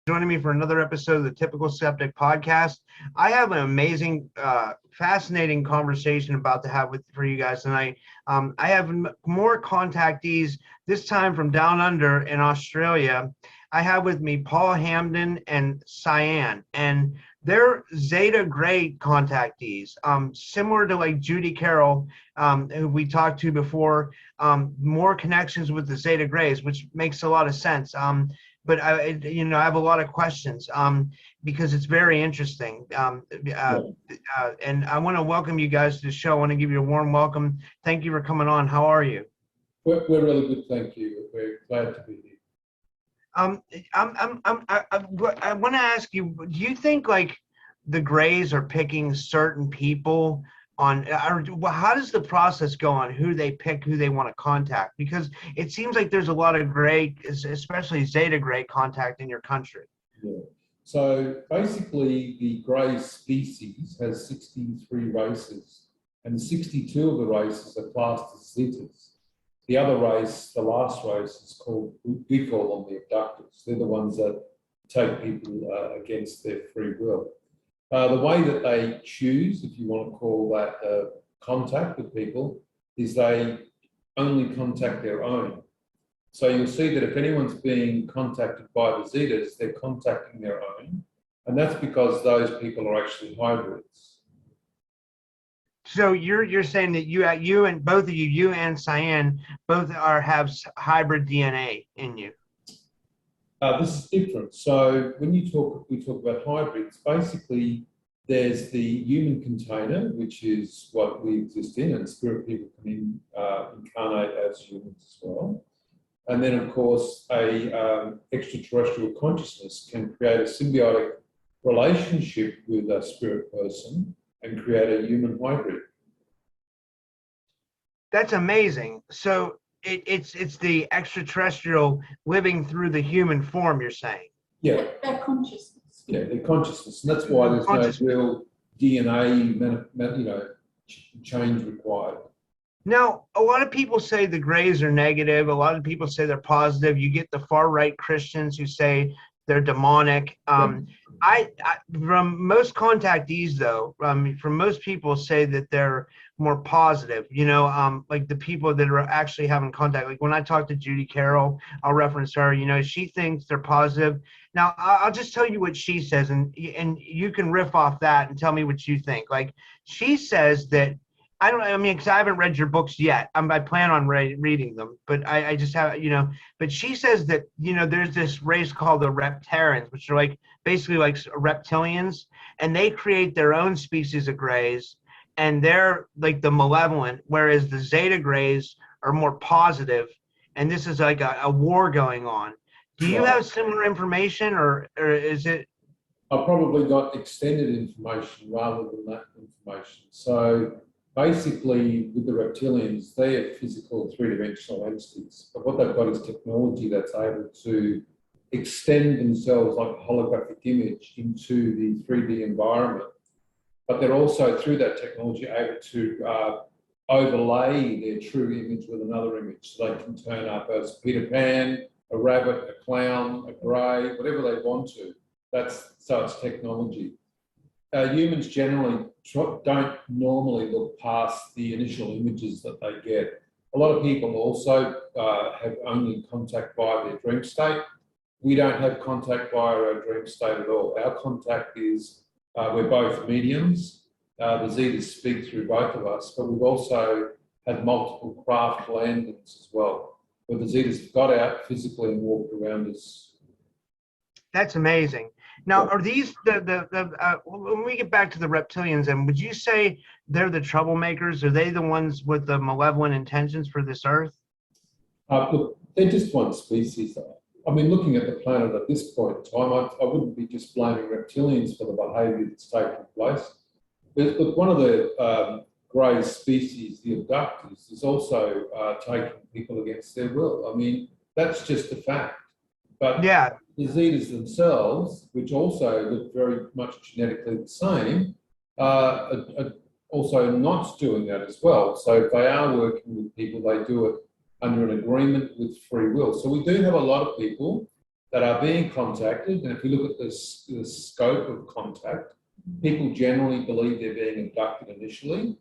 joining me for another episode of the Typical Skeptic podcast. I have an amazing, fascinating conversation about to have for you guys tonight. I have more contactees, this time from down under in Australia. I have with me Paul Hamden and Cyan, and they're Zeta Gray contactees, similar to like Judy Carroll, who we talked to before, more connections with the Zeta Grays, which makes a lot of sense. But I have a lot of questions because it's very interesting. And I want to welcome you guys to the show. I want to give you a warm welcome. Thank you for coming on. How are you? We're really good, thank you. We're glad to be here. I want to ask you, do you think like the Grays are picking certain people on, or how does the process go on who they pick, who they want to contact? Because it seems like there's a lot of Gray, especially Zeta Gray contact in your country. Yeah. So basically the Gray species has 63 races, and 62 of the races are classed as Zetas. The other race, the last race, is called, we call them the abductors. They're the ones that take people against their free will. The way that they choose, if you want to call that contact with people, is they only contact their own. So you'll see that if anyone's being contacted by the Zetas, they're contacting their own. And that's because those people are actually hybrids. So you're saying that you and both of you and Cyan, both have hybrid DNA in you. This is different. So when we talk about hybrids, basically there's the human container, which is what we exist in, and spirit people can incarnate as humans as well. And then, of course, a extraterrestrial consciousness can create a symbiotic relationship with a spirit person and create a human hybrid. That's amazing. So it's the extraterrestrial living through the human form, you're saying? Yeah. Their consciousness. Yeah, their consciousness. And that's why there's no real DNA change required. Now, a lot of people say the Grays are negative. A lot of people say they're positive. You get the far-right Christians who say they're demonic. I from most contactees, though, from most people say that they're more positive, like the people that are actually having contact. Like when I talk to Judy Carroll, I'll reference her, she thinks they're positive. Now, I'll just tell you what she says, and you can riff off that and tell me what you think. Like, she says that, because I haven't read your books yet. I plan on reading them, but I just have, but she says that, there's this race called the Reptilians, which are like basically like reptilians, and they create their own species of Grays, and they're like the malevolent, whereas the Zeta Grays are more positive, and this is like a war going on. Do you have similar information, or is it? I've probably got extended information rather than that information. So basically, with the Reptilians, they are physical three-dimensional entities, but what they've got is technology that's able to extend themselves like a holographic image into the 3D environment. But they're also, through that technology, able to overlay their true image with another image. So they can turn up as Peter Pan, a rabbit, a clown, a grey, whatever they want to. So it's technology. Humans generally don't normally look past the initial images that they get. A lot of people also have only contact via their dream state. We don't have contact via our dream state at all. Our contact is, we're both mediums. The Zetas speak through both of us, but we've also had multiple craft landings as well, where the Zetas have got out physically and walked around us. That's amazing. Now, are these when we get back to the Reptilians, and would you say they're the troublemakers? Are they the ones with the malevolent intentions for this Earth? Look, they're just one species. I mean, looking at the planet at this point in time, I wouldn't be just blaming Reptilians for the behaviour that's taking place. But one of the Grey species, the abductors, is also taking people against their will. I mean, that's just a fact. But yeah, the Zetas themselves, which also look very much genetically the same, are also not doing that as well. So if they are working with people, they do it under an agreement with free will. So we do have a lot of people that are being contacted. And if we look at the scope of contact, people generally believe they're being abducted initially.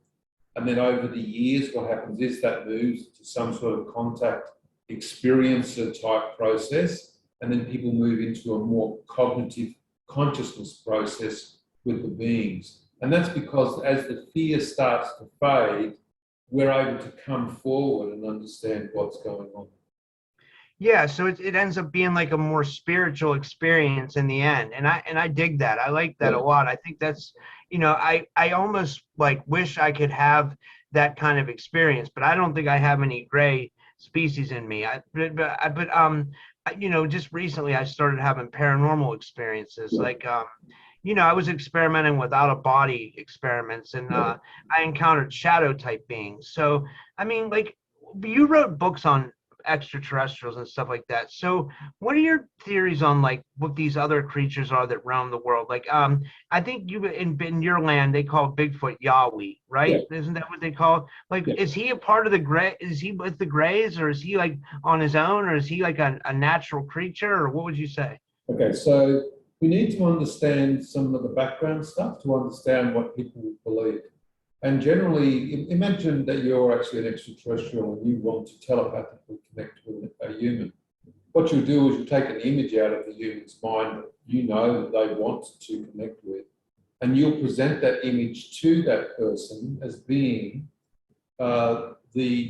And then over the years, what happens is that moves to some sort of contact experiencer type process. And then people move into a more cognitive consciousness process with the beings. And that's because as the fear starts to fade, we're able to come forward and understand what's going on. Yeah, so it ends up being like a more spiritual experience in the end, and I dig that. I like that a lot. I think that's, I almost like wish I could have that kind of experience, but I don't think I have any gray species in me. Just recently I started having paranormal experiences, like I was experimenting with out of body experiments, and I encountered shadow type beings. So I mean, like, you wrote books on extraterrestrials and stuff like that. So what are your theories on like what these other creatures are that roam the world? Like I think you in your land they call Bigfoot Yowie, right? Yeah. Isn't that what they call? Like, yeah. Is he a part of the gray? Is he with the Greys, or is he like on his own, or is he like a natural creature, or what would you say? Okay, so we need to understand some of the background stuff to understand what people believe. And generally, imagine that you're actually an extraterrestrial and you want to telepathically connect with a human. What you'll do is you take an image out of the human's mind that you know that they want to connect with, and you'll present that image to that person as being the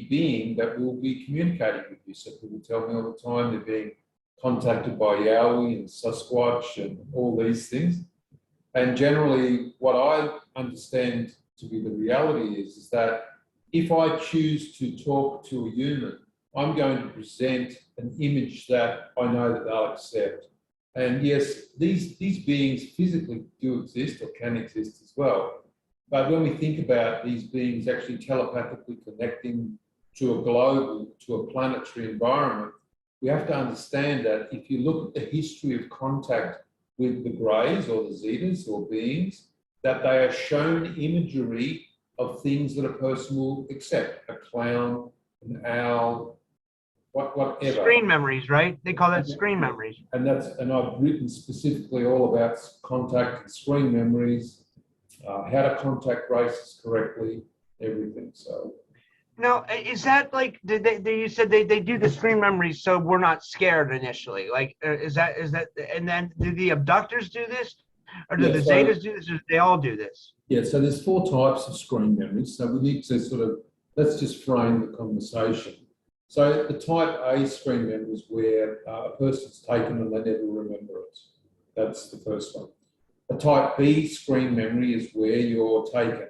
being that will be communicating with you. So people tell me all the time they're being contacted by Yowie and Sasquatch and all these things. And generally, what I understand to be the reality is that if I choose to talk to a human, I'm going to present an image that I know that they'll accept. And yes, these beings physically do exist or can exist as well. But when we think about these beings actually telepathically connecting to a global, to a planetary environment, we have to understand that if you look at the history of contact with the Greys or the Zetas or beings, that they are shown imagery of things that a person will accept, a clown, an owl, whatever. Screen memories, right? They call that screen memories. And I've written specifically all about contact and screen memories, how to contact races correctly, everything. So. Now, is that like, you said they do the screen memories so we're not scared initially? Like, is that, and then do the abductors do this? Or do the Zetas do this, or do they all do this? Yeah, so there's 4 types of screen memories. So we need to sort of, let's just frame the conversation. So the type A screen memory is where a person's taken and they never remember it. That's the first one. A type B screen memory is where you're taken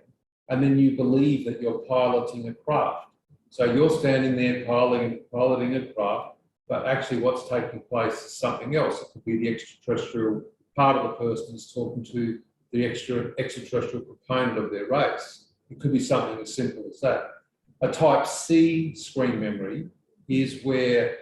and then you believe that you're piloting a craft. So you're standing there piloting a craft, but actually what's taking place is something else. It could be the extraterrestrial part of the person is talking to the extraterrestrial proponent of their race. It could be something as simple as that. A type C screen memory is where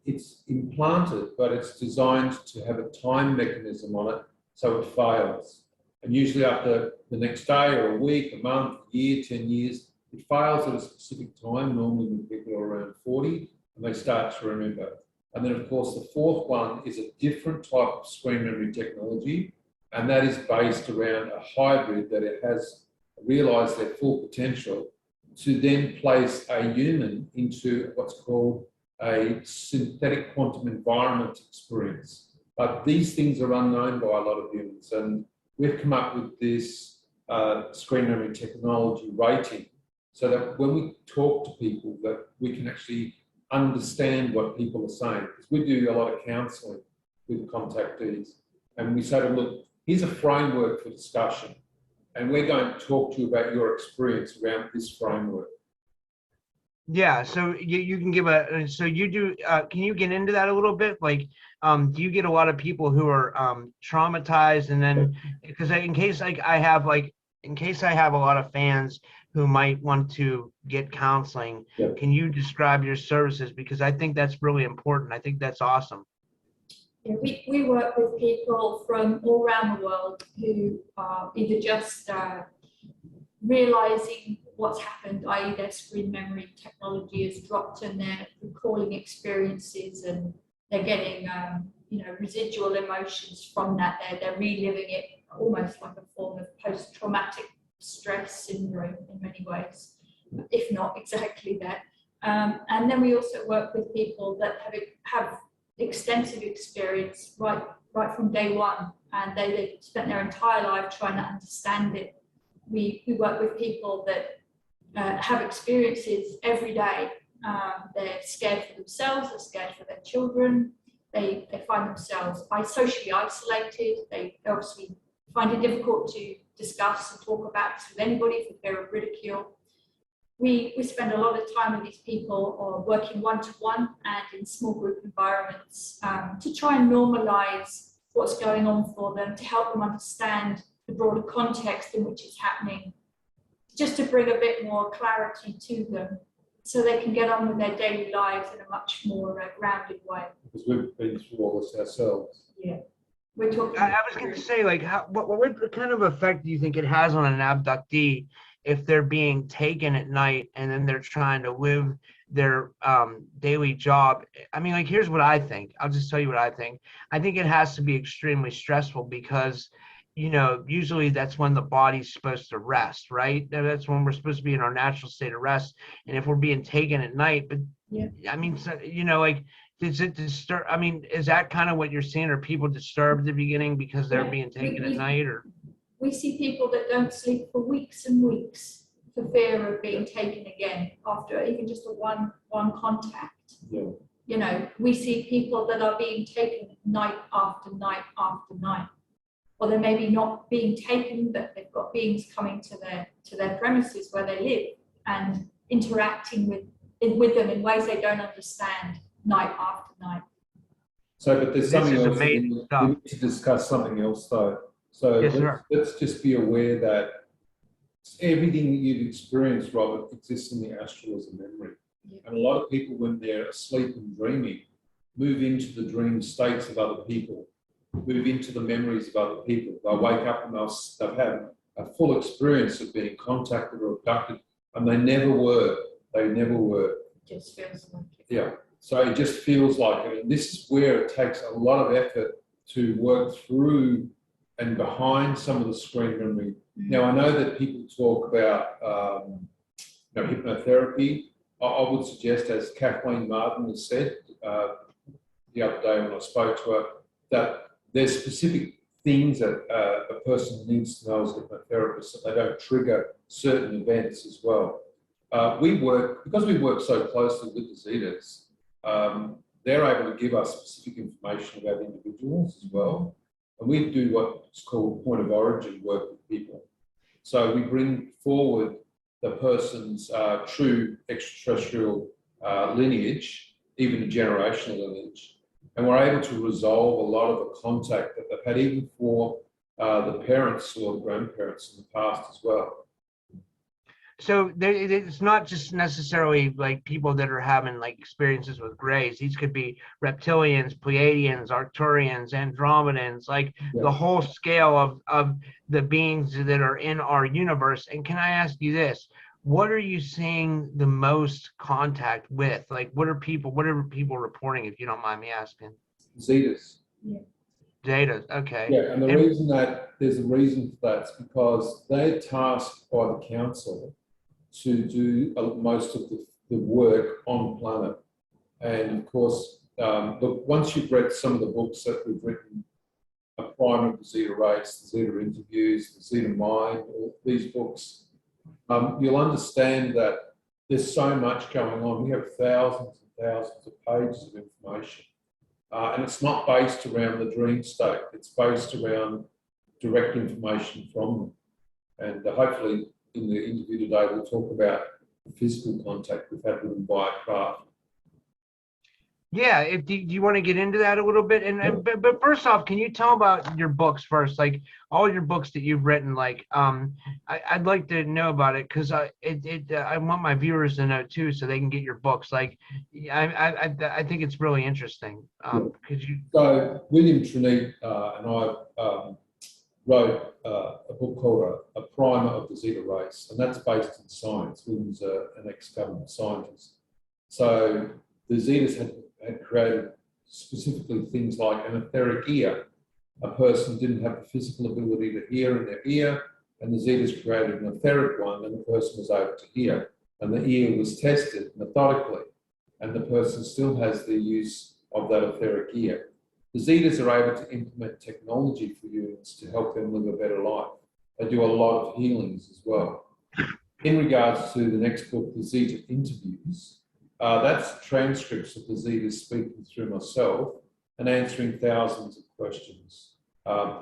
it's implanted, but it's designed to have a time mechanism on it, so it fails. And usually after the next day or a week, a month, a year, 10 years, it fails at a specific time, normally when people are around 40, and they start to remember. And then, of course, the fourth one is a different type of screen memory technology, and that is based around a hybrid that it has realised their full potential to then place a human into what's called a synthetic quantum environment experience. But these things are unknown by a lot of humans, and we've come up with this screen memory technology rating so that when we talk to people that we can actually understand what people are saying. Because we do a lot of counselling with contactees, and we say to them, look, here's a framework for discussion, and we're going to talk to you about your experience around this framework. Yeah, so you can give so you do, can you get into that a little bit? Like, do you get a lot of people who are traumatized, and then, because in case I have a lot of fans who might want to get counseling, can you describe your services? Because I think that's really important. I think that's awesome. Yeah, we work with people from all around the world who are either just realizing what's happened, i.e. their screen memory technology has dropped and they're recalling experiences and they're getting residual emotions from that. They're reliving it almost like a form of post-traumatic stress syndrome in many ways, if not exactly that. And then we also work with people that have extensive experience right from day one, and they've spent their entire life trying to understand it. We work with people that have experiences every day. They're scared for themselves, they're scared for their children, they find themselves socially isolated, they obviously find it difficult to discuss and talk about this with anybody for fear of ridicule. We spend a lot of time with these people or working one-to-one and in small group environments to try and normalize what's going on for them, to help them understand the broader context in which it's happening, just to bring a bit more clarity to them so they can get on with their daily lives in a much more grounded way. Because we've been through all this ourselves. Yeah. We're talking. I was going to say, like, what kind of effect do you think it has on an abductee if they're being taken at night and then they're trying to live their daily job? I mean, like, here's what I think. I'll just tell you what I think. I think it has to be extremely stressful because, usually that's when the body's supposed to rest, right? That's when we're supposed to be in our natural state of rest. And if we're being taken at night, but yeah, I mean, so, like, does it disturb? I mean, is that kind of what you're seeing? Are people disturbed at the beginning because they're being taken at night, or? We see people that don't sleep for weeks and weeks for fear of being taken again after even just a one contact. Yeah. We see people that are being taken night after night after night, or they may be not being taken, but they've got beings coming to their premises where they live and interacting with them in ways they don't understand night after night. So, but there's something else. We need to discuss something else, though. So yes, let's just be aware that everything that you've experienced, Robert, exists in the astral as a memory. Yeah. And a lot of people, when they're asleep and dreaming, move into the dream states of other people, move into the memories of other people. They'll wake up and they've had a full experience of being contacted or abducted, and they never were. It just feels like it. Yeah. So it just feels like it. And this is where it takes a lot of effort to work through and behind some of the screen memory. Now, I know that people talk about hypnotherapy. I would suggest, as Kathleen Marden has said the other day when I spoke to her, that there's specific things that a person needs to know as a hypnotherapist so they don't trigger certain events as well. Because we work so closely with the Zetas, they're able to give us specific information about individuals as well. And we do what's called point of origin work with people. So we bring forward the person's true extraterrestrial lineage, even a generational lineage, and we're able to resolve a lot of the contact that they've had, even for the parents or the grandparents in the past as well. So it's not just necessarily like people that are having like experiences with grays. These could be reptilians, Pleiadians, Arcturians, Andromedans, like the whole scale of the beings that are in our universe. And can I ask you this? What are you seeing the most contact with? Like, what are people reporting, if you don't mind me asking? Zetas. Yeah. Zetas, okay. Yeah, and reason that there's a reason for that is because they're tasked by the council to do most of the work on planet. And of course, look, once you've read some of the books that we've written, A Primer of the Zeta Race, the Zeta Interviews, the Zeta Mind, all these books, you'll understand that there's so much going on. We have thousands and thousands of pages of information. And it's not based around the dream state. It's based around direct information from them. And hopefully in the interview today, we'll talk about the physical contact we've had with them via craft. Yeah, do you want to get into that a little bit? But first off, can you tell about your books first? Like all your books that you've written. Like I'd like to know about it because I want my viewers to know too, so they can get your books. Like I think it's really interesting. So William Trinit and I wrote a book called A Primer of the Zeta Race, and that's based in science. William's an ex-government scientist, so the Zetas had created specifically things like an etheric ear. A person didn't have the physical ability to hear in their ear, and the Zetas created an etheric one, and the person was able to hear. And the ear was tested methodically, and the person still has the use of that etheric ear. The Zetas are able to implement technology for humans to help them live a better life. They do a lot of healings as well. In regards to the next book, the Zeta Interviews, that's transcripts of the Zetas speaking through myself and answering thousands of questions.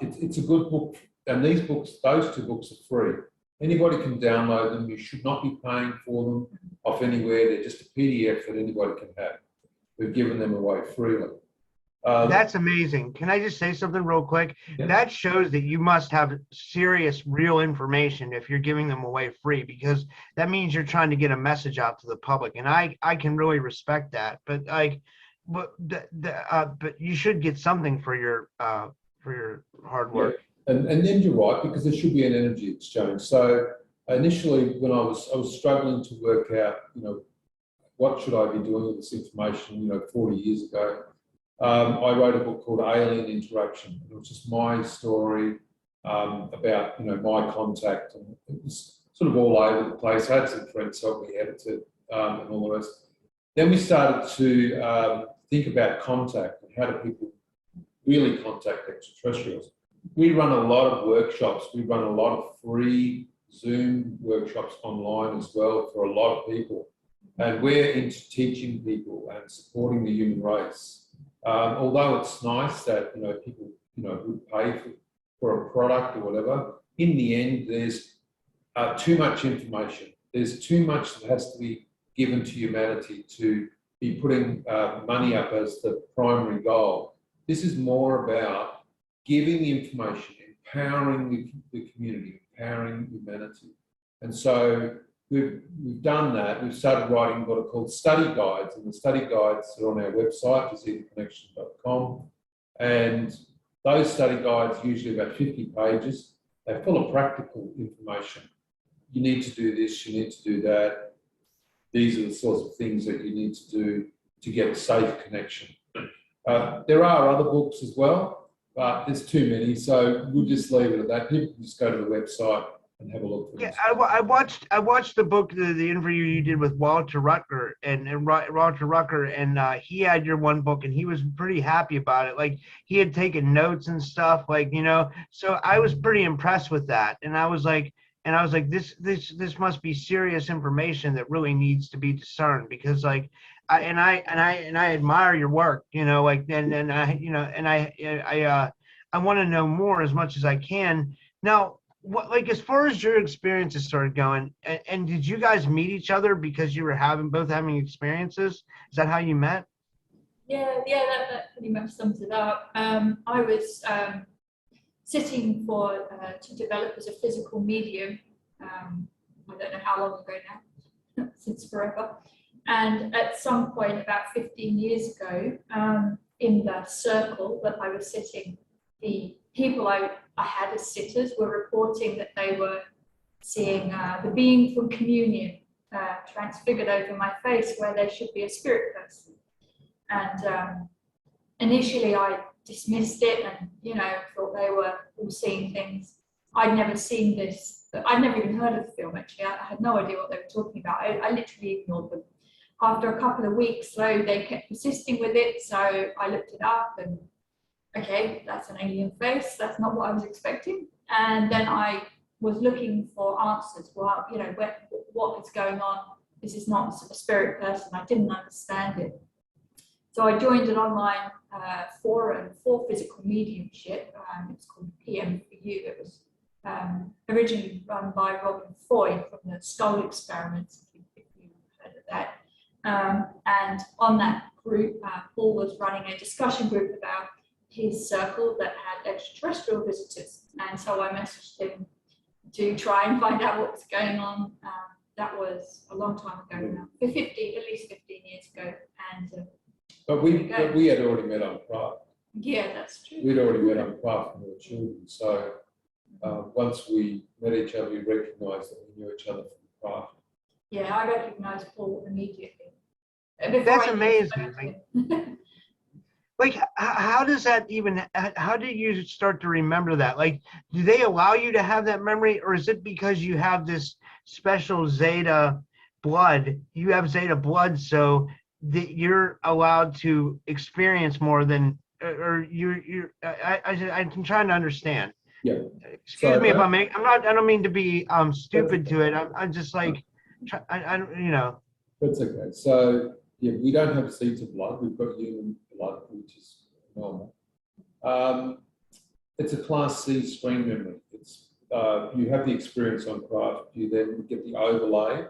It's a good book, and these books, those two books are free. Anybody can download them. You should not be paying for them off anywhere. They're just a PDF that anybody can have. We've given them away freely. That's amazing. Can I just say something real quick? Yeah. That shows that you must have serious, real information if you're giving them away free, because that means you're trying to get a message out to the public, and I can really respect that. But but you should get something for your hard work. Yeah. And then you're right, because there should be an energy exchange. So initially, when I was struggling to work out, what should I be doing with this information, 40 years ago. I wrote a book called Alien Interaction. It was just my story about, my contact, and it was sort of all over the place. I had some friends help me edit it and all the rest. Then we started to think about contact and how do people really contact extraterrestrials. We run a lot of workshops. We run a lot of free Zoom workshops online as well for a lot of people. And we're into teaching people and supporting the human race. Although it's nice that people would pay for a product or whatever, in the end there's too much information. There's too much that has to be given to humanity to be putting money up as the primary goal. This is more about giving the information, empowering the community, empowering humanity. And so we've done that. We've started writing what are called study guides, and the study guides are on our website, zetaconnection.com. And those study guides are usually about 50 pages. They're full of practical information. You need to do this, you need to do that. These are the sorts of things that you need to do to get a safe connection. There are other books as well, but there's too many, so we'll just leave it at that. People can just go to the website and have a look. Yeah, I watched the book, the interview you did with Walter Rucker, and he had your one book, and he was pretty happy about it. Like, he had taken notes and stuff, so I was pretty impressed with that. And I was like, this must be serious information that really needs to be discerned, because I admire your work, and I want to know more as much as I can. Now, as far as your experiences started going, and did you guys meet each other because you were both having experiences? Is that how you met? Yeah, that pretty much sums it up. I was sitting to develop as a physical medium. I don't know how long ago now, since forever. And at some point, about 15 years ago, in the circle that I was sitting, the people I had as sitters were reporting that they were seeing the being from communion transfigured over my face, where there should be a spirit person. And initially I dismissed it and, thought they were all seeing things. I'd never seen this. I'd never even heard of the film, actually. I had no idea what they were talking about. I literally ignored them. After a couple of weeks, though, they kept persisting with it, so I looked it up and, okay, that's an alien face. That's not what I was expecting. And then I was looking for answers. Well, what is going on? This is not a spirit person. I didn't understand it. So I joined an online forum for physical mediumship. It's called PM4U. It was originally run by Robin Foy from the Skull Experiments, if you've heard of that. And on that group, Paul was running a discussion group about his circle that had extraterrestrial visitors. And so I messaged him to try and find out what was going on. That was a long time ago now, at least 15 years ago. And but we had already met on craft. Yeah, that's true. We'd already met on craft when we were children. So once we met each other, we recognised that we knew each other from craft. Yeah, I recognised Paul immediately. That's amazing. Like, how does that even, how do you start to remember that? Like, do they allow you to have that memory, or is it because you have this special Zeta blood? You have Zeta blood, so that you're allowed to experience more than, or I'm trying to understand. Yeah. Excuse So me if that, I'm not, I don't mean to be that's stupid to it. I'm just like, I don't, That's okay. So yeah, we don't have Zeta blood. We've got human blood, which is normal. It's a Class C screen memory. It's you have the experience on craft. You then get the overlay.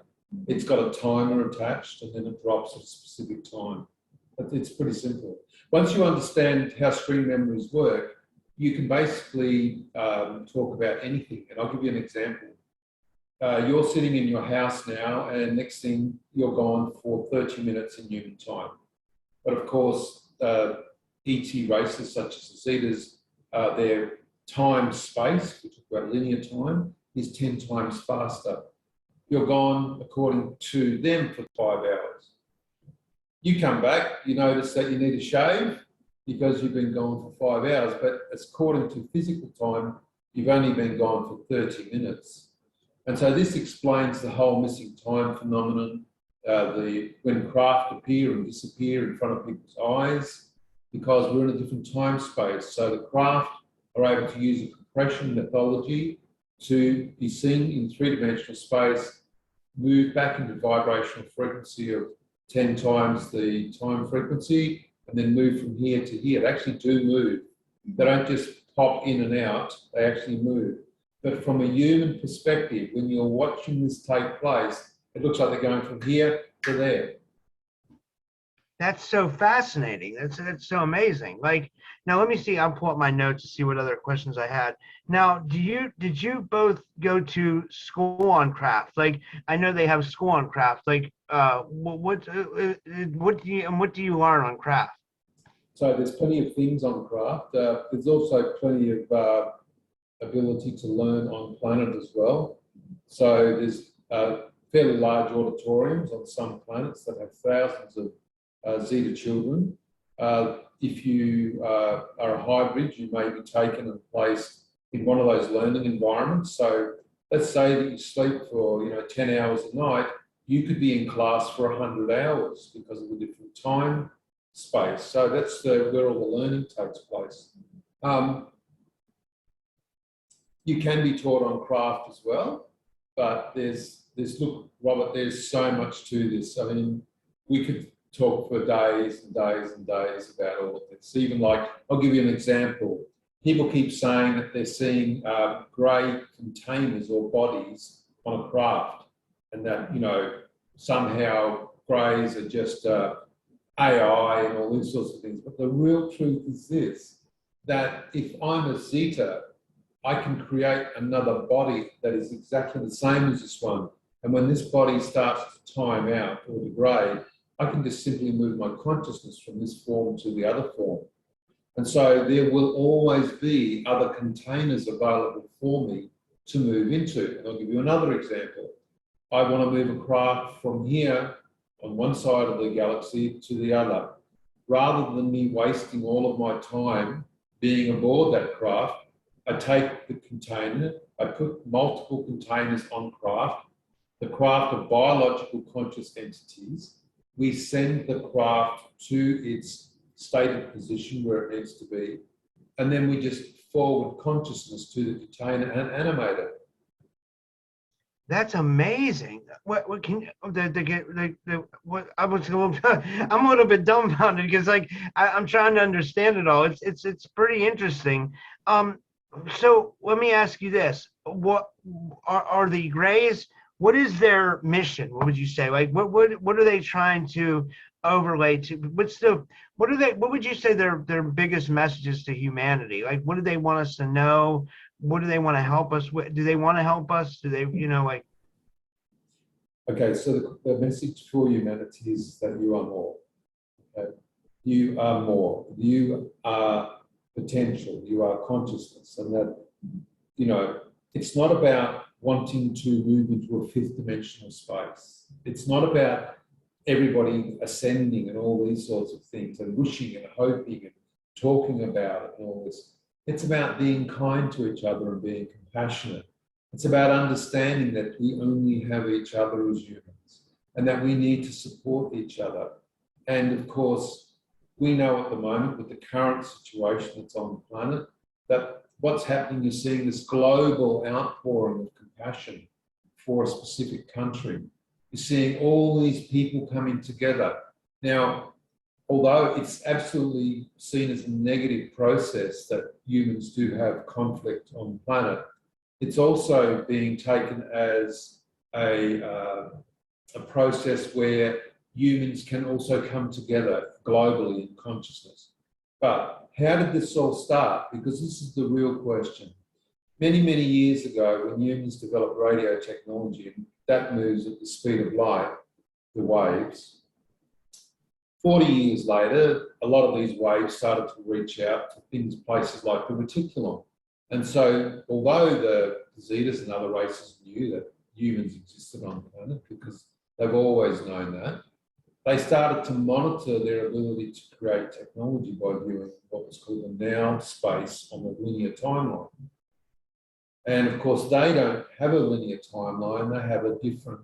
It's got a timer attached, and then it drops at a specific time. But it's pretty simple. Once you understand how screen memories work, you can basically talk about anything. And I'll give you an example. You're sitting in your house now, and next thing you're gone for 30 minutes in human time. But of course, ET races such as the Zetas, their time space, which is about linear time, is 10 times faster. You're gone, according to them, for 5 hours. You come back, you notice that you need a shave because you've been gone for 5 hours, but according to physical time, you've only been gone for 30 minutes. And so this explains the whole missing time phenomenon, when craft appear and disappear in front of people's eyes, because we're in a different time space. So the craft are able to use a compression methodology to be seen in three-dimensional space, move back into vibrational frequency of 10 times the time frequency, and then move from here to here. They actually do move. They don't just pop in and out, they actually move. But from a human perspective, when you're watching this take place, it looks like they're going from here to there. that's so fascinating. That's so amazing. Like, now let me see. I'll pull up my notes to see what other questions I had. Now, did you both go to school on craft? Like, I know they have school on craft. Like, what do you learn on craft? So there's plenty of things on craft. There's also plenty of ability to learn on planet as well. So there's fairly large auditoriums on some planets that have thousands of Zeta children. If you are a hybrid, you may be taken and placed in one of those learning environments. So let's say that you sleep for 10 hours a night, you could be in class for 100 hours because of the different time space. So that's where all the learning takes place. You can be taught on craft as well, but look, Robert, there's so much to this. I mean, we could talk for days and days and days about all of this. Even like, I'll give you an example. People keep saying that they're seeing grey containers or bodies on a craft, and that, somehow greys are just AI and all these sorts of things. But the real truth is this, that if I'm a Zeta, I can create another body that is exactly the same as this one. And when this body starts to time out or degrade, I can just simply move my consciousness from this form to the other form. And so there will always be other containers available for me to move into. And I'll give you another example. I want to move a craft from here on one side of the galaxy to the other. Rather than me wasting all of my time being aboard that craft, I take the container, I put multiple containers on craft, the craft of biological conscious entities. We send the craft to its stated position where it needs to be, and then we just forward consciousness to the container and animate it. That's amazing. What can what I was I'm a little bit dumbfounded because I'm trying to understand it all. It's pretty interesting. So let me ask you this: what are the Greys? What is their mission? What would you say? Like, what are they trying to overlay to? What would you say their biggest messages to humanity? Like, what do they want us to know? What do they want to help us with? Do they want to help us? Do they, like? Okay, so the message for humanity is that you are more. Okay? You are more. You are potential. You are consciousness, and that it's not about wanting to move into a fifth dimensional space. It's not about everybody ascending and all these sorts of things and wishing and hoping and talking about it and all this. It's about being kind to each other and being compassionate. It's about understanding that we only have each other as humans and that we need to support each other. And of course, we know at the moment with the current situation that's on the planet, that what's happening, you're seeing this global outpouring of compassion for a specific country. You're seeing all these people coming together. Now, although it's absolutely seen as a negative process that humans do have conflict on the planet, it's also being taken as a process where humans can also come together globally in consciousness. But how did this all start? Because this is the real question. Many, many years ago, when humans developed radio technology, and that moves at the speed of light, the waves, 40 years later, a lot of these waves started to reach out to things, places like the reticulum. And so, although the Zetas and other races knew that humans existed on the planet, because they've always known that, they started to monitor their ability to create technology by viewing what was called the now space on the linear timeline. And of course, they don't have a linear timeline, they have a different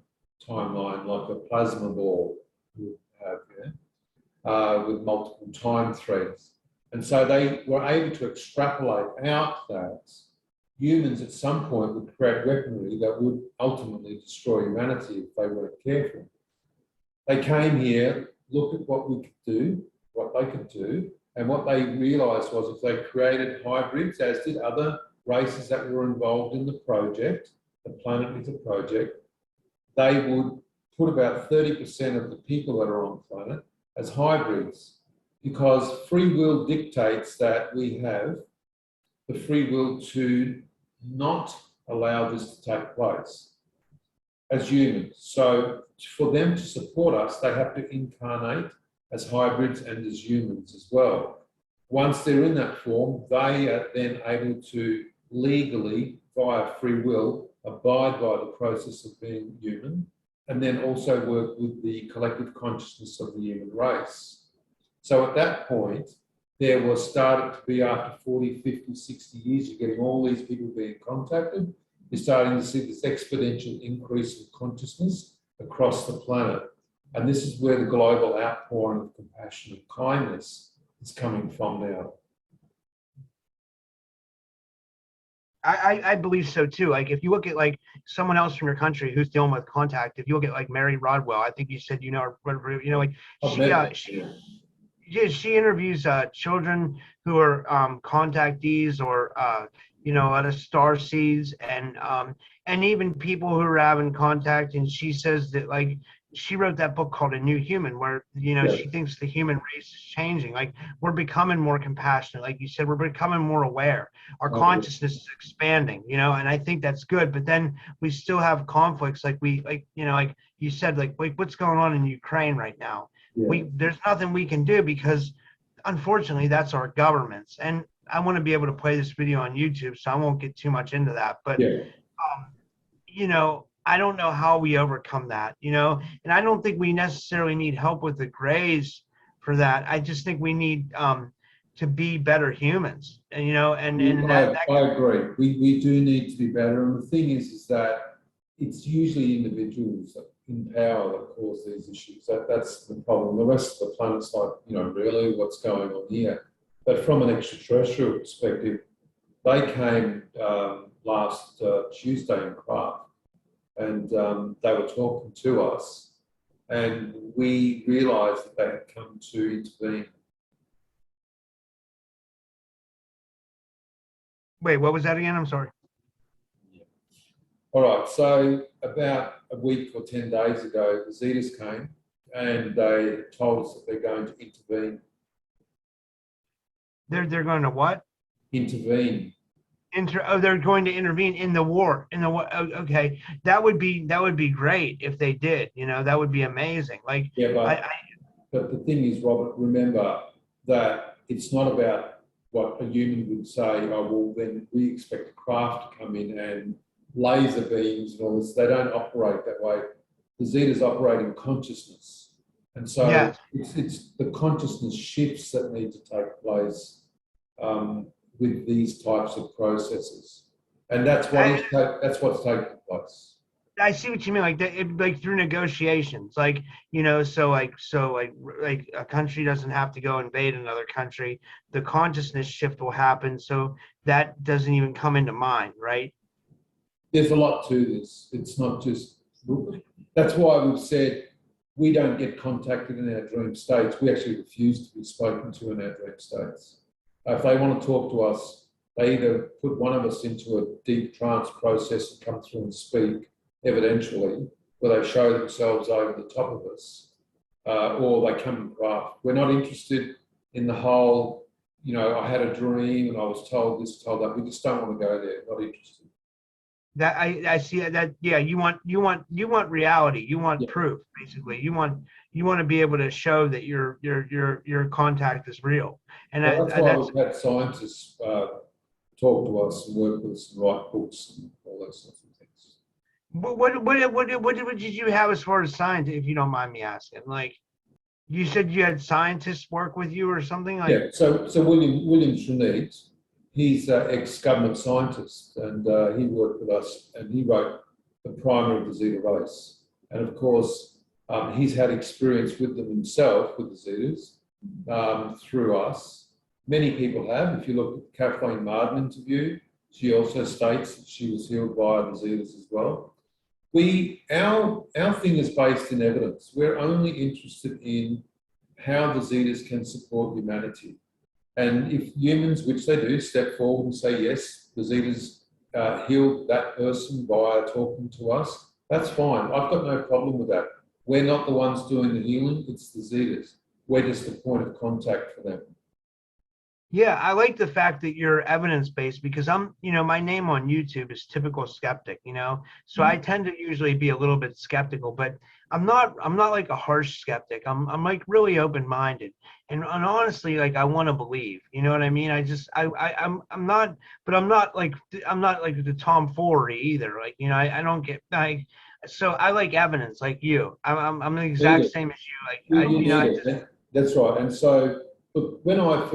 timeline, like a plasma ball would have, with multiple time threads. And so they were able to extrapolate out that humans at some point would create weaponry that would ultimately destroy humanity if they weren't careful. They came here, looked at what we could do, what they could do, and what they realised was if they created hybrids, as did other races that were involved in the project, the planet is a project, they would put about 30% of the people that are on the planet as hybrids, because free will dictates that we have the free will to not allow this to take place as humans. So for them to support us, they have to incarnate as hybrids and as humans as well. Once they're in that form, they are then able to legally, via free will, abide by the process of being human, and then also work with the collective consciousness of the human race. So at that point, there was started to be, after 40, 50, 60 years, you're getting all these people being contacted. You're starting to see this exponential increase in consciousness across the planet. And this is where the global outpouring of compassion and kindness is coming from now. I believe so too. Like if you look at like someone else from your country who's dealing with contact, if you look at like Mary Rodwell, I think you said like she interviews children who are contactees or out of star seeds and even people who are having contact. And she says that like she wrote that book called A New Human, where she thinks the human race is changing. Like we're becoming more compassionate, like you said, we're becoming more aware. Our consciousness is expanding, and I think that's good. But then we still have conflicts, like you said, like what's going on in Ukraine right now. There's nothing we can do because unfortunately that's our governments. And I want to be able to play this video on YouTube, so I won't get too much into that. But I don't know how we overcome that, and I don't think we necessarily need help with the grays for that. I just think we need to be better humans, I agree. We do need to be better. And the thing is that it's usually individuals in power that cause these issues. That's the problem. The rest of the planet's like, really what's going on here? But from an extraterrestrial perspective, they came last Tuesday in Craft, and they were talking to us, and we realised that they had come to intervene. Wait, what was that again? I'm sorry. All right, so about a week or 10 days ago, the Zetas came and they told us that they're going to intervene. They're going to what? Intervene. They're going to intervene in the war. Okay, that would be great if they did. That would be amazing. Like, but the thing is, Robert, remember that it's not about what a human would say. Oh, well, then we expect a craft to come in and laser beams and all this. They don't operate that way. The Zetas operate in consciousness, And so Yes. it's the consciousness shifts that need to take place with these types of processes, and that's what's taking place. I see what you mean, like through negotiations, like like a country doesn't have to go invade another country. The consciousness shift will happen, so that doesn't even come into mind, right? There's a lot to this. It's not just. That's why we've said we don't get contacted in our dream states. We actually refuse to be spoken to in our dream states. If they want to talk to us, they either put one of us into a deep trance process and come through and speak evidentially, where they show themselves over the top of us, or they come and craft. We're not interested in the whole, I had a dream and I was told this, told that. We just don't want to go there. Not interested. That I see that. Yeah, you want reality. You want proof, basically. You want to be able to show that your contact is real. And well, that's why we've had scientists talk to us and work with us and write books and all those sorts of things. What did you have as far as science, if you don't mind me asking? Like, you said you had scientists work with you or something like. Yeah. So William Schneid, he's an ex-government scientist, and he worked with us, and he wrote the primer of the Zeta race. And of course, he's had experience with them himself, with the Zetas, through us. Many people have. If you look at the Kathleen Marden interview, she also states that she was healed by the Zetas as well. Our thing is based in evidence. We're only interested in how the Zetas can support humanity. And if humans, which they do, step forward and say, yes, the Zetas healed that person by talking to us, that's fine. I've got no problem with that. We're not the ones doing the healing, it's the Zetas. We're just the point of contact for them. Yeah, I like the fact that you're evidence-based, because my name on YouTube is Typical Skeptic, so I tend to usually be a little bit skeptical, but I'm not like a harsh skeptic. I'm like really open-minded, and honestly, like, I want to believe, you know what I mean? I'm not like the tomfoolery either. Like, I don't get so I like evidence, like you. I'm the exact same as you. That's right. And so, look, when my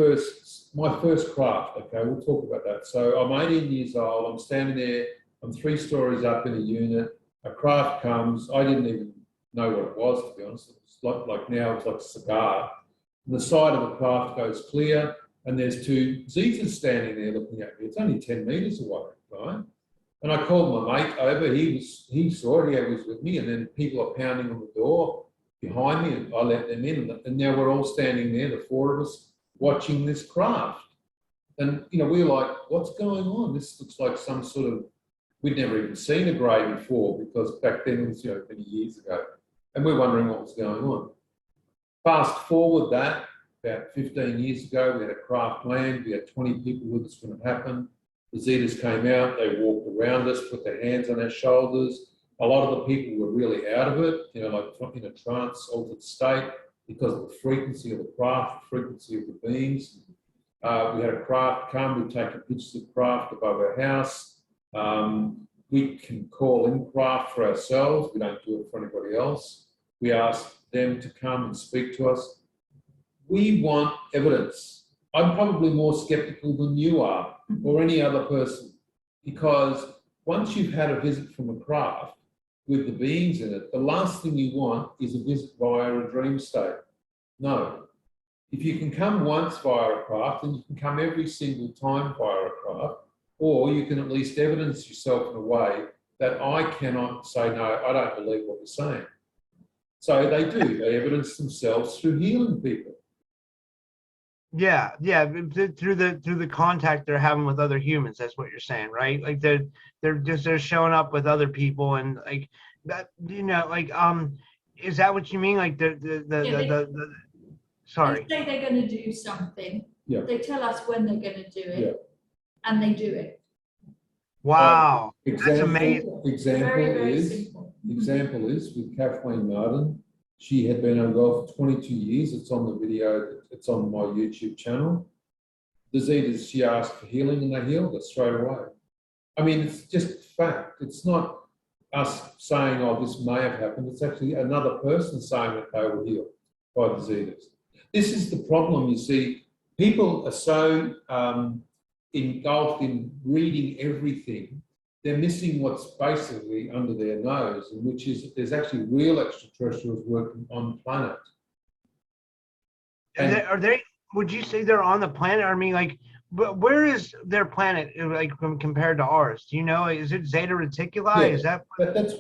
first craft, okay, we'll talk about that. So I'm 18 years old, I'm standing there, I'm 3 stories up in a unit, a craft comes, I didn't even know what it was, to be honest. It's like now it's like a cigar. And the side of the craft goes clear, and there's 2 Zetas standing there looking at me. It's only 10 meters away, right? And I called my mate over, he saw it, he was with me, and then people are pounding on the door behind me, and I let them in, and now we're all standing there, the 4 of us, watching this craft. And, we were like, what's going on? This looks like some sort of, we'd never even seen a grey before, because back then it was, many years ago. And we're wondering what was going on. Fast forward that, about 15 years ago, we had a craft land, we had 20 people with us when it happened. The Zetas came out, they walked around us, put their hands on our shoulders. A lot of the people were really out of it, like in a trance, altered state, because of the frequency of the craft, the frequency of the beings. We had a craft come, we've taken pictures of craft above our house. We can call in craft for ourselves, we don't do it for anybody else. We ask them to come and speak to us. We want evidence. I'm probably more skeptical than you are, or any other person, because once you've had a visit from a craft with the beings in it, the last thing you want is a visit via a dream state. No. If you can come once via a craft, then you can come every single time via a craft, or you can at least evidence yourself in a way that I cannot say, no, I don't believe what you're saying. So they do. They evidence themselves through healing people. Yeah, through the contact they're having with other humans. That's what you're saying, right? Like they're showing up with other people, and like that. Is that what you mean? Like the sorry. They say they're going to do something. Yeah. They tell us when they're going to do it, and they do it. Wow, that's amazing. Example is with Kathleen Marden. She had been unwell for 22 years. It's on the video. It's on my YouTube channel. The Zetas, she asked for healing, and they healed her straight away. I mean, it's just fact. It's not us saying, oh, this may have happened. It's actually another person saying that they were healed. by the Zetas. This is the problem, you see. People are so engulfed in reading everything, they're missing what's basically under their nose, and which is that there's actually real extraterrestrials working on the planet. And Are they? Would you say they're on the planet? I mean, like, where is their planet like compared to ours? Do you know? Is it Zeta Reticuli? yeah, Is that? that's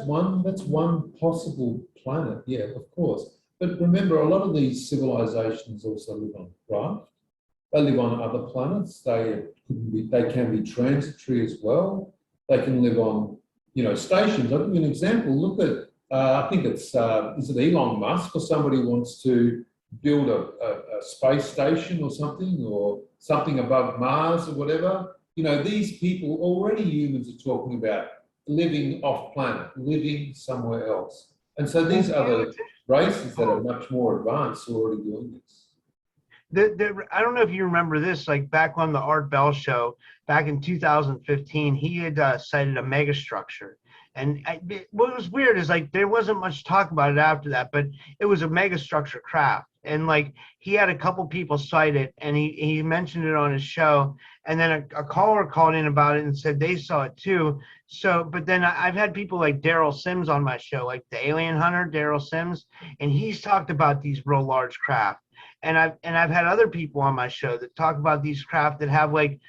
one possible planet, yeah, of course. But remember, a lot of these civilizations also live on craft. They live on other planets. They can be transitory as well. They can live on, stations. I'll give you an example. Look at, I think it's, is it Elon Musk or somebody wants to build a space station or something above Mars or whatever. These people, already humans are talking about living off planet, living somewhere else. And so these other races that are much more advanced are already doing this. I don't know if you remember this, like back on the Art Bell show, back in 2015, he had cited a megastructure. And what was weird is like there wasn't much talk about it after that, but it was a megastructure craft. And like he had a couple people cite it, and he mentioned it on his show. And then a caller called in about it and said they saw it too. So, but then I've had people like Daryl Sims on my show, like the alien hunter, Daryl Sims, and he's talked about these real large craft. And I've had other people on my show that talk about these craft that have like,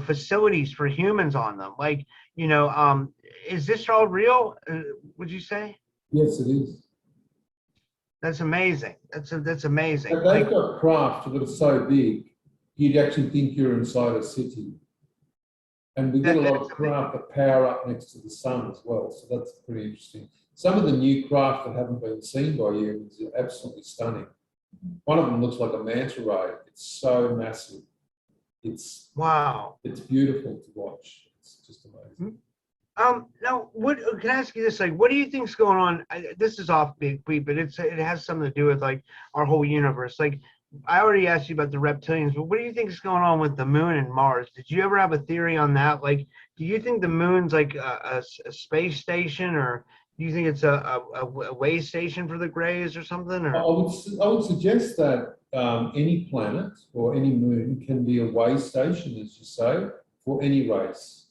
facilities for humans on them. Like, is this all real? Would you say? Yes, it is. That's amazing. That's amazing. And they've got craft that are so big, you'd actually think you're inside a city. And we get a lot of craft that power up next to the sun as well. So that's pretty interesting. Some of the new craft that haven't been seen by humans are absolutely stunning. One of them looks like a manta ray. It's so massive. Wow. It's beautiful to watch. It's just amazing. Now, can I ask you this? Like, what do you think's going on? This is off big beat, but it has something to do with like our whole universe. Like, I already asked you about the reptilians, but what do you think is going on with the moon and Mars? Did you ever have a theory on that? Like, do you think the moon's like a space station, or do you think it's a way station for the Greys or something? Or? I would suggest that any planet or any moon can be a way station, as you say, for any race.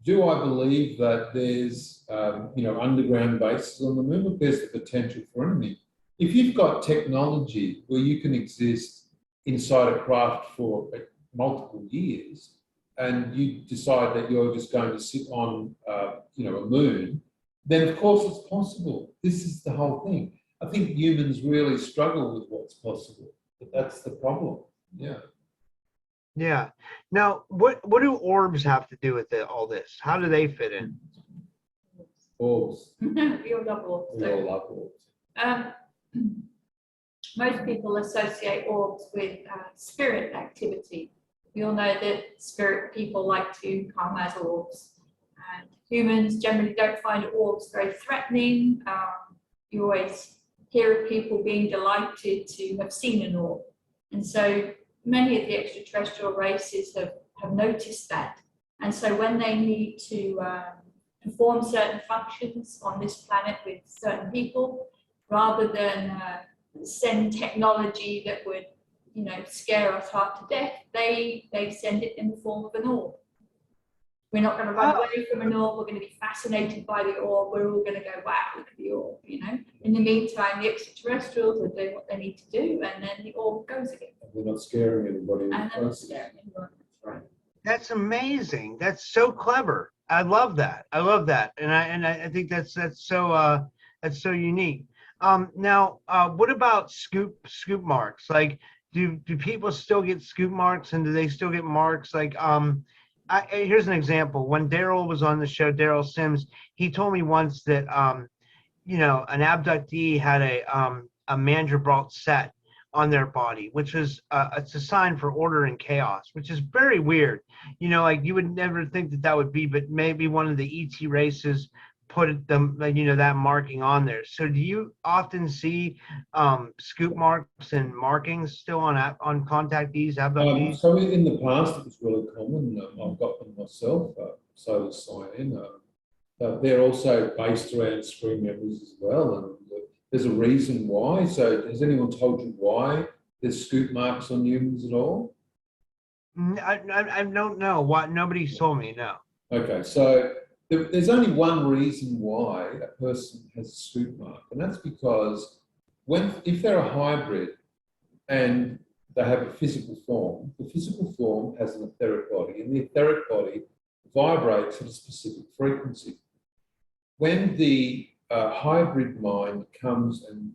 Do I believe that there's, underground bases on the moon? Look, there's the potential for anything. If you've got technology where you can exist inside a craft for multiple years, and you decide that you're just going to sit on, a moon, then of course it's possible. This is the whole thing. I think humans really struggle with what's possible, but that's the problem. Yeah. Yeah. Now, what do orbs have to do with all this? How do they fit in? Orbs. We all love orbs. We all love orbs. Most people associate orbs with spirit activity. We all know that spirit people like to come as orbs. And humans generally don't find orbs very threatening. You always hear of people being delighted to have seen an orb. And so many of the extraterrestrial races have noticed that. And so when they need to perform certain functions on this planet with certain people, rather than send technology that would, scare us half to death, they send it in the form of an orb. We're not going to run away from an orb. We're going to be fascinated by the orb. We're all going to go, wow, look at the orb, In the meantime, the extraterrestrials are doing what they need to do, and then the orb goes again. They're not scaring anybody. And they're not scaring anyone. That's right. That's amazing. That's so clever. I love that. And I think that's so unique. Now, what about scoop marks? Like, do people still get scoop marks, and do they still get marks? Like, here's an example. When Daryl was on the show, Daryl Sims, he told me once that an abductee had a Mandrabalt set on their body, which is it's a sign for order and chaos, which is very weird. Like you would never think that would be, but maybe one of the ET races put them, that marking on there. So do you often see scoop marks and markings still on contactees, abductees? So in the past, it was really common. I've got them myself, so does sign in. They're also based around screen memories as well. And there's a reason why. So has anyone told you why there's scoop marks on humans at all? I don't know. What? Nobody's told me, no. Okay, so there's only one reason why a person has a scoop mark, and that's because if they're a hybrid and they have a physical form, the physical form has an etheric body, and the etheric body vibrates at a specific frequency. When the hybrid mind comes and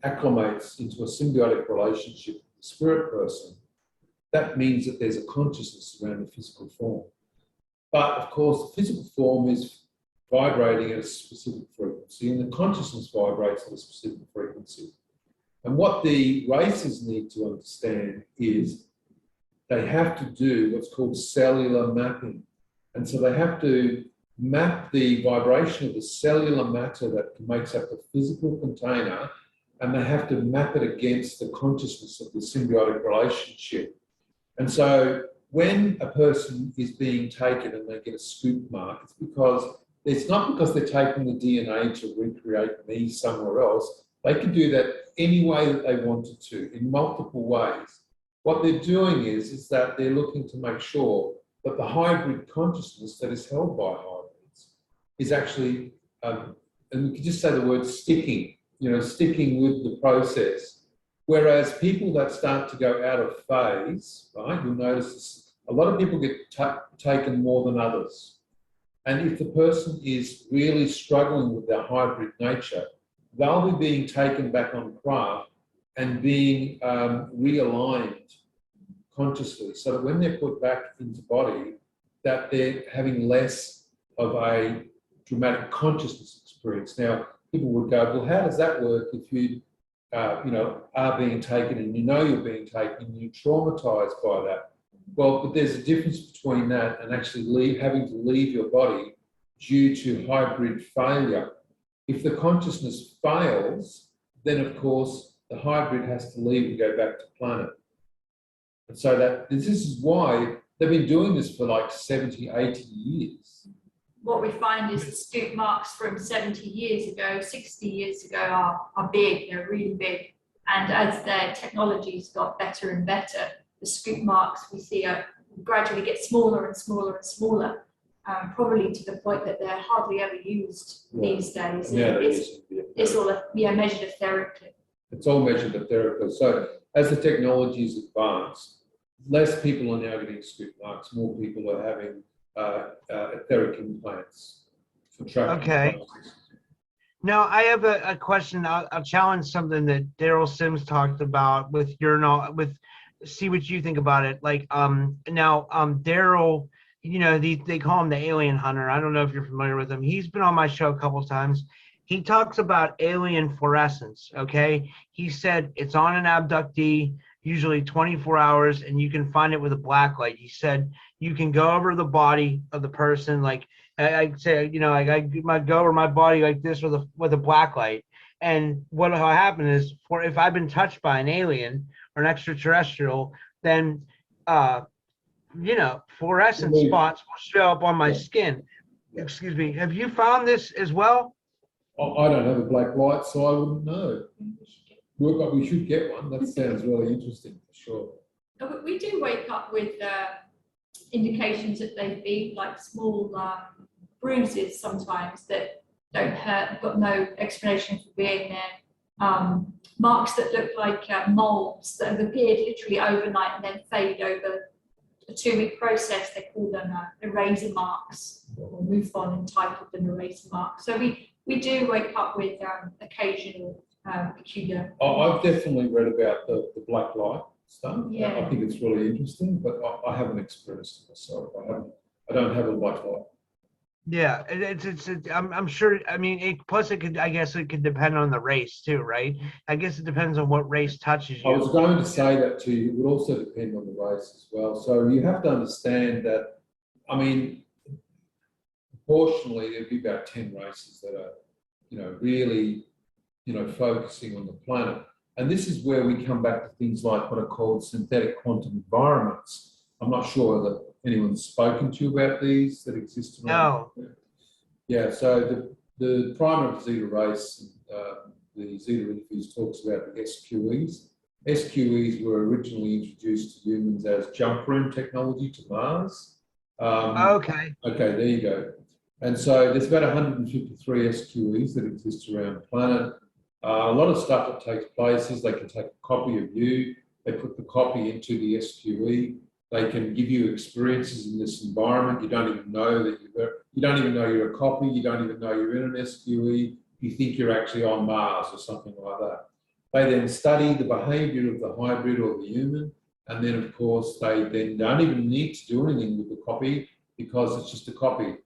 acclimates into a symbiotic relationship with the spirit person, that means that there's a consciousness around the physical form. But of course, the physical form is vibrating at a specific frequency, and the consciousness vibrates at a specific frequency. And what the races need to understand is they have to do what's called cellular mapping. And so they have to map the vibration of the cellular matter that makes up the physical container, and they have to map it against the consciousness of the symbiotic relationship. And so when a person is being taken and they get a scoop mark, it's not because they're taking the DNA to recreate me somewhere else. They can do that any way that they wanted to, in multiple ways. What they're doing is that they're looking to make sure that the hybrid consciousness that is held by hybrids is actually, and we could just say the word sticking, sticking with the process. Whereas people that start to go out of phase, right, you'll notice this, a lot of people get taken more than others. And if the person is really struggling with their hybrid nature, they'll be being taken back on craft and being realigned consciously, so that when they're put back into body, that they're having less of a dramatic consciousness experience. Now, people would go, well, how does that work if you are being taken and you're being taken and you're traumatized by that? Well, but there's a difference between that and actually having to leave your body due to hybrid failure. If the consciousness fails, then of course the hybrid has to leave and go back to planet. And so this is why they've been doing this for like 70, 80 years. What we find is the scoop marks from 70 years ago, 60 years ago are big, they're really big. And as their technology's got better and better, the scoop marks we see gradually get smaller and smaller and smaller, probably to the point that they're hardly ever used these days. Yeah, it's all measured etherically. It's all measured etherically. So as the technology is advanced, less people are now getting scoop marks, more people are having etheric implants for tracking. Okay. Now, I have a question. I'll challenge something that Daryl Sims talked about with see what you think about it. Like, Daryl, they call him the alien hunter. I don't know if you're familiar with him. He's been on my show a couple of times. He talks about alien fluorescence, okay? He said it's on an abductee, usually 24 hours, and you can find it with a black light. He said you can go over the body of the person, like I say, I might go over my body like this with a black light. And what'll happen is, if I've been touched by an alien or an extraterrestrial, then fluorescent spots will show up on my skin. Excuse me. Have you found this as well? I don't have a black light, so I wouldn't know. But we should get one. That sounds really interesting, for sure. We do wake up with indications that they've been like small bruises sometimes that don't hurt. We've got no explanation for being there. Marks that look like moles that have appeared literally overnight and then fade over a 2-week process. They call them eraser marks, or MUFON entitled them eraser marks. So we do wake up with occasional peculiar. I've definitely read about the black light stuff. Yeah. I think it's really interesting, but I haven't experienced it myself. I don't have a black light. Yeah, I'm sure. I mean, I guess it could depend on the race too, right? I guess it depends on what race touches you. I was going to say that to you. It would also depend on the race as well. So you have to understand that, I mean, proportionally, there'd be about 10 races that are, really, focusing on the planet. And this is where we come back to things like what are called synthetic quantum environments. I'm not sure that anyone's spoken to you about these that exist around. No. Yeah, so the prime of Zeta race the Zeta interviews talks about the SQEs. SQEs were originally introduced to humans as jump room technology to Mars. Okay. Okay, there you go. And so there's about 153 SQEs that exist around the planet. A lot of stuff that takes place is they can take a copy of you, they put the copy into the SQE, they can give you experiences in this environment. You don't even know that you don't even know you're a copy, you don't even know you're in an SQE, you think you're actually on Mars or something like that. They then study the behavior of the hybrid or the human, and then of course they then don't even need to do anything with the copy because it's just a copy.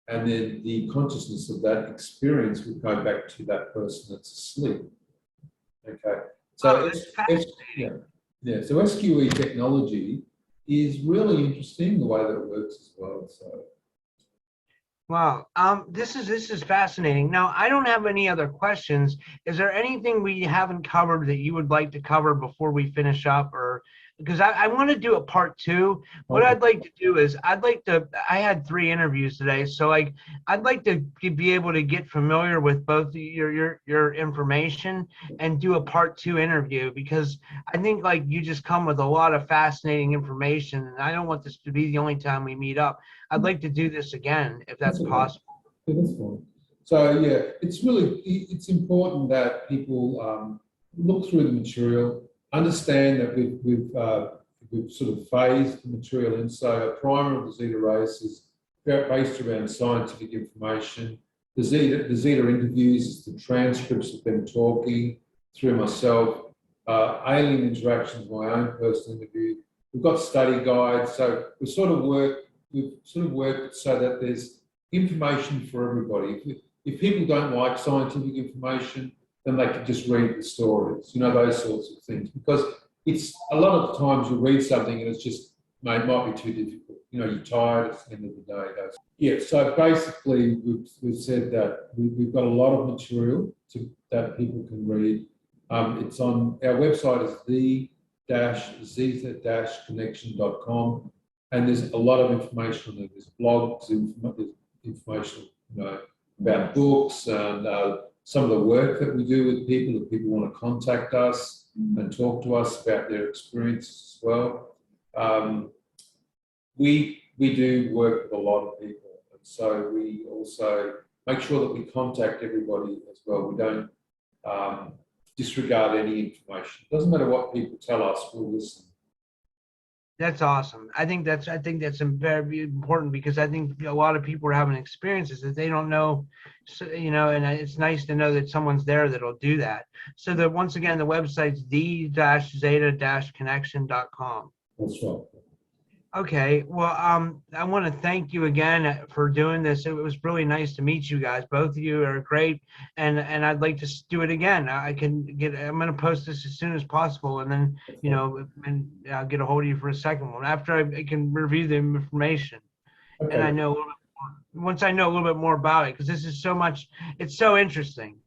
And then the consciousness of that experience would go back to that person that's asleep. Okay. So That's fascinating. So SQE technology is really interesting the way that it works as well. So Wow. This is fascinating. Now, I don't have any other questions. Is there anything we haven't covered that you would like to cover before we finish up, or because I want to do a part 2. What okay. I'd like to do is I had 3 interviews today, so I'd like to be able to get familiar with both your information and do a part 2 interview, because I think like you just come with a lot of fascinating information, and I don't want this to be the only time we meet up. I'd like to do this again if that's possible. Yeah, that's fine. So yeah, it's important that people look through the material, understand that we've sort of phased the material in. So a primer of the Zeta race is based around scientific information. The Zeta interviews is the transcripts of them talking through myself. Alien interactions, my own personal interview. We've got study guides. So we've sort of worked so that there's information for everybody. If people don't like scientific information, then they can just read the stories, those sorts of things. Because it's a lot of the times you read something and it's just, might be too difficult. You're tired at the end of the day. Yeah, so basically we've said that we've got a lot of material that people can read. It's on, our website is the-zeta-connection.com. And there's a lot of information on there. There's blogs, there's information, about books and some of the work that we do with people. If people want to contact us and talk to us about their experiences as well. We do work with a lot of people, and so we also make sure that we contact everybody as well. We don't disregard any information. It doesn't matter what people tell us, we'll listen. That's awesome. I think that's very important, because I think a lot of people are having experiences that they don't know, so, and it's nice to know that someone's there that'll do that. So that once again, the website's the-zeta-connection.com. That's right. Okay, well, I want to thank you again for doing this. It was really nice to meet you guys. Both of you are great, and I'd like to do it again. I'm going to post this as soon as possible, and then and I'll get a hold of you for a second one after I can review the information, Okay. and I know a little bit more, once I know a little bit more about it, because this is so much. It's so interesting.